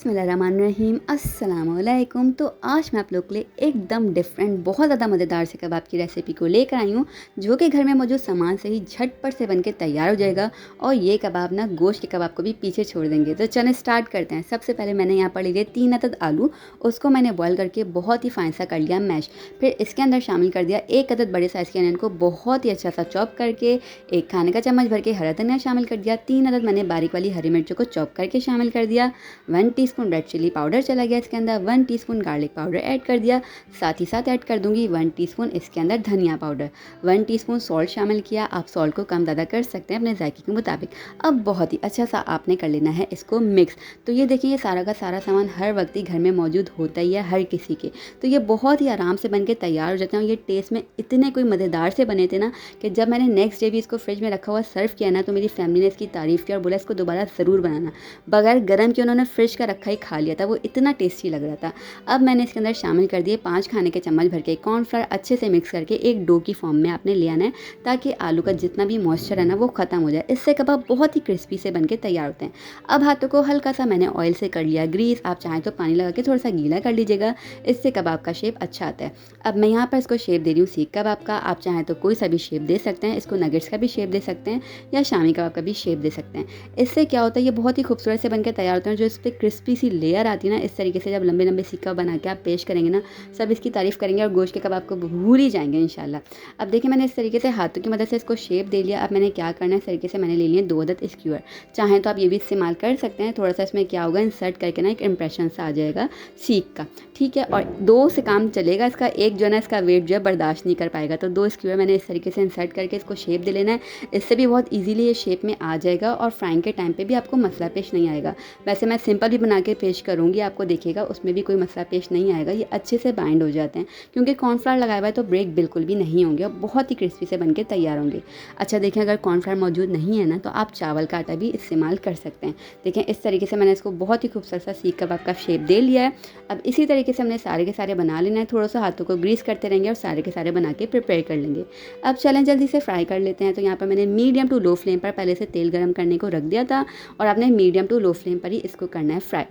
बिस्मिल्लाहिर्रहमानिर्रहीम अस्सलामुअलैकुम। तो आज मैं आप लोग के लिए एकदम डिफरेंट बहुत ज़्यादा मज़ेदार से कबाब की रेसिपी को लेकर आई हूँ, जो कि घर में मौजूद सामान से ही झटपट से बनके तैयार हो जाएगा। और ये कबाब ना गोश्त के कबाब को भी पीछे छोड़ देंगे। तो चलें स्टार्ट करते हैं। सबसे पहले मैंने यहाँ पर लिए 3 अदद आलू, उसको मैंने बॉयल करके बहुत ही फाइन सा कर लिया मैश। फिर इसके अंदर शामिल कर दिया 1 अदद बड़े साइज़ के अनियन को बहुत ही अच्छा सा चॉप करके, 1 खाने का चम्मच भर के हरा धनिया शामिल कर दिया, 3 अदद मैंने बारीक वाली हरी मिर्चों को चॉप करके शामिल कर दिया, 1 टीस्पून रेड चिली पाउडर चला गया इसके अंदर, 1 टीस्पून गार्लिक पाउडर ऐड कर दिया। साथ ही साथ ऐड कर दूंगी 1 टीस्पून इसके अंदर धनिया पाउडर, 1 टीस्पून सॉल्ट शामिल किया। आप सॉल्ट को कम ज़्यादा कर सकते हैं अपने जायके के मुताबिक। अब बहुत ही अच्छा सा आपने कर लेना है इसको मिक्स। तो ये देखिए, ये सारा का सारा सामान हर वक्त ही घर में मौजूद होता ही है हर किसी के। तो ये बहुत ही आराम से बन के तैयार हो जाते हैं। ये टेस्ट में इतने कोई मज़ेदार से बने थे ना कि जब मैंने नेक्स्ट डे भी इसको फ्रिज में रखा हुआ सर्व किया ना, तो मेरी फैमिली ने इसकी तारीफ़ की और बोला इसको दोबारा ज़रूर बनाना। बगैर गर्म के उन्होंने फ्रिज का रखा ही खा लिया था, वो इतना टेस्टी लग रहा था। अब मैंने इसके अंदर शामिल कर दिए 5 खाने के चम्मच भर के कॉर्नफ्लावर, अच्छे से मिक्स करके एक डो की फॉर्म में आपने ले आना है, ताकि आलू का जितना भी मॉइस्चर है ना वो ख़त्म हो जाए। इससे कबाब बहुत ही क्रिस्पी से बन के तैयार होते हैं। अब हाथों को हल्का सा मैंने ऑयल से कर लिया ग्रीस। आप चाहें तो पानी लगा के थोड़ा सा गीला कर लीजिएगा, इससे कबाब का शेप अच्छा आता है। अब मैं यहाँ पर इसको शेप दे रही हूँ सीख कबाब का। आप चाहें तो कोई सा भी शेप दे सकते हैं, इसको नगेट्स का भी शेप दे सकते हैं या शामी कबाब का भी शेप दे सकते हैं। इससे क्या होता है, ये बहुत ही खूबसूरत से बनकर तैयार होते हैं। जो इस पर क्रिस्पी सी लेयर आती है ना, इस तरीके से जब लंबे लंबे सीख कबाब बना के आप पेश करेंगे ना, सब इसकी तारीफ़ करेंगे और गोश्त के कबाब को भूल ही जाएंगे इंशाल्लाह। अब देखिए, मैंने इस तरीके से हाथों की मदद से इसको शेप दे लिया। अब मैंने क्या करना है, इस तरीके से मैंने ले लिए 2 अदद स्क्यूअर। चाहें तो आप ये भी इस्तेमाल कर सकते हैं। थोड़ा सा इसमें क्या होगा, इंसर्ट करके ना एक इम्प्रेशन सा आ जाएगा सीख का, ठीक है। और 2 से काम चलेगा इसका, एक जो है ना इसका वेट जो है बर्दाश्त नहीं कर पाएगा। तो 2 स्क्यूअर मैंने इस तरीके से इंसर्ट करके इसको शेप दे लेना है। इससे भी बहुत ईजीली ये शेप में आ जाएगा और फ्राइंग के टाइम पे भी आपको मसला पेश नहीं आएगा। वैसे मैं सिंपल भी बना के पेश करूँगी, आपको देखिएगा उसमें भी कोई मसला पेश नहीं आएगा। ये अच्छे से बाइंड हो जाते हैं क्योंकि कॉर्नफ्लावर लगाया हुआ है, तो ब्रेक बिल्कुल भी नहीं होंगे और बहुत ही क्रिस्पी से बनके तैयार होंगे। अच्छा देखिए, अगर कॉर्नफ्लावर मौजूद नहीं है ना, तो आप चावल का आटा भी इस्तेमाल कर सकते हैं। देखें, इस तरीके से मैंने इसको बहुत ही खूबसूरत सा सीख कबाब का शेप दे लिया है। अब इसी तरीके से हमने सारे के सारे बना लेना है। थोड़ा सा हाथों को ग्रीस करते रहेंगे और सारे के सारे बना के प्रिपेयर कर लेंगे। अब चलें जल्दी से फ्राई कर लेते हैं। तो यहाँ पर मैंने मीडियम टू लो फ्लेम पर पहले से तेल गर्म करने को रख दिया था और आपने मीडियम टू लो फ्लेम पर ही इसको करना है फ्राई।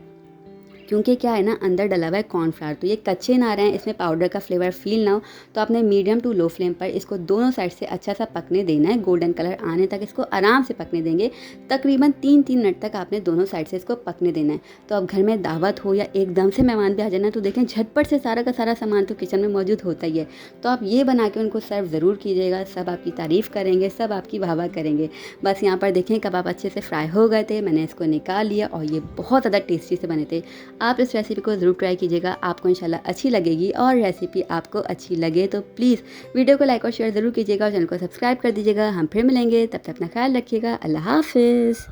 क्योंकि क्या है ना, अंदर डला हुआ है कॉर्नफ्लावर, तो ये कच्चे ना रहें, इसमें पाउडर का फ्लेवर फील ना हो। तो आपने मीडियम टू लो फ्लेम पर इसको दोनों साइड से अच्छा सा पकने देना है। गोल्डन कलर आने तक इसको आराम से पकने देंगे। तकरीबन 3-3 मिनट तक आपने दोनों साइड से इसको पकने देना है। तो अब घर में दावत हो या एकदम से मेहमान भी आ जाना, तो देखें झटपट से सारा का सारा सामान तो किचन में मौजूद होता ही है। तो आप ये बना के उनको सर्व ज़रूर कीजिएगा। सब आपकी तारीफ़ करेंगे, सब आपकी वाह वाह करेंगे। बस यहाँ पर देखें कबाब अच्छे से फ्राई हो गए थे, मैंने इसको निकाल लिया और ये बहुत ज़्यादा टेस्टी से बने थे। आप इस रेसिपी को ज़रूर ट्राई कीजिएगा, आपको इंशाल्लाह अच्छी लगेगी। और रेसिपी आपको अच्छी लगे तो प्लीज़ वीडियो को लाइक और शेयर ज़रूर कीजिएगा और चैनल को सब्सक्राइब कर दीजिएगा। हम फिर मिलेंगे, तब तक अपना ख्याल रखिएगा। अल्लाह हाफ़िज़।